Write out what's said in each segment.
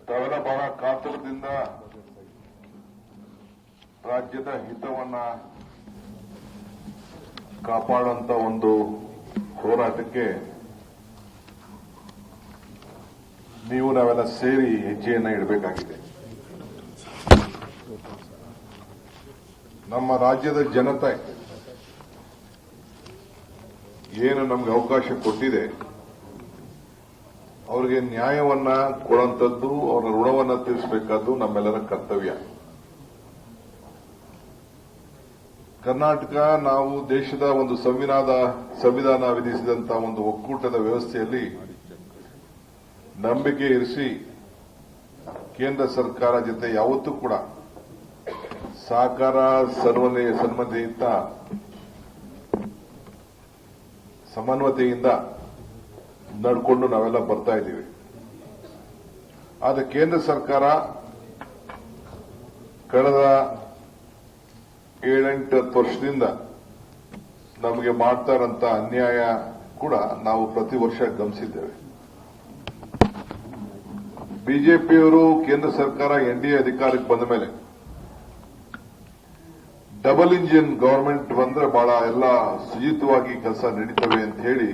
ತಾವೆಲ್ಲ ಬಹಳ ಕಾತುರದಿಂದ ರಾಜ್ಯದ ಹಿತವನ್ನ ಕಾಪಾಡುವಂತ ಒಂದು ಹೋರಾಟಕ್ಕೆ ನೀವು ನಾವೆಲ್ಲ ಸೇರಿ ಹೆಜ್ಜೆಯನ್ನ ಇಡಬೇಕಾಗಿದೆ. ನಮ್ಮ ರಾಜ್ಯದ ಜನತೆ ಏನು ನಮಗೆ ಅವಕಾಶ ಕೊಟ್ಟಿದೆ, ಅವರಿಗೆ ನ್ಯಾಯವನ್ನ ಕೊಡುವಂಥದ್ದು, ಅವರ ಋಣವನ್ನ ತೀರಿಸಬೇಕಾದ್ದು ನಮ್ಮೆಲ್ಲರ ಕರ್ತವ್ಯ. ಕರ್ನಾಟಕ ನಾವು ದೇಶದ ಒಂದು ಸಂವಿಧಾನ ವಿಧಿಸಿದಂತಹ ಒಂದು ಒಕ್ಕೂಟದ ವ್ಯವಸ್ಥೆಯಲ್ಲಿ ನಂಬಿಕೆ ಇರಿಸಿ ಕೇಂದ್ರ ಸರ್ಕಾರ ಜೊತೆ ಯಾವತ್ತೂ ಕೂಡ ಸಹಕಾರ ಸನ್ಮತಿಯಿಂದ ಸಮನ್ವಯತೆಯಿಂದ ನಡ್ಕೊಂಡು ನಾವೆಲ್ಲ ಬರ್ತಾ ಇದ್ದೀವಿ. ಆದರೆ ಕೇಂದ್ರ ಸರ್ಕಾರ ಕಳೆದ 7-8 ವರ್ಷದಿಂದ ನಮಗೆ ಮಾಡ್ತಾ ಇರೋಂಥ ಅನ್ಯಾಯ ಕೂಡ ನಾವು ಪ್ರತಿ ವರ್ಷ ಗಮನಿಸಿದ್ದೇವೆ. ಬಿಜೆಪಿಯವರು ಕೇಂದ್ರ ಸರ್ಕಾರ ಎನ್ಡಿಎ ಅಧಿಕಾರಕ್ಕೆ ಬಂದ ಮೇಲೆ ಡಬಲ್ ಇಂಜಿನ್ ಗವರ್ಮೆಂಟ್ ಬಂದ್ರೆ ಬಹಳ ಎಲ್ಲ ಸುಜಿತವಾಗಿ ಕೆಲಸ ನಡೀತವೆ ಅಂತ ಹೇಳಿ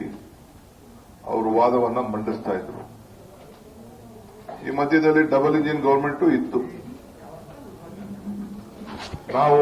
ಅವರು ವಾದವನ್ನ ಮಂಡಿಸ್ತಾ ಇದ್ರು. ಈ ಮಧ್ಯದಲ್ಲಿ ಡಬಲ್ ಇಂಜಿನ್ ಗವರ್ಮೆಂಟ್ ಇತ್ತು. ನಾವು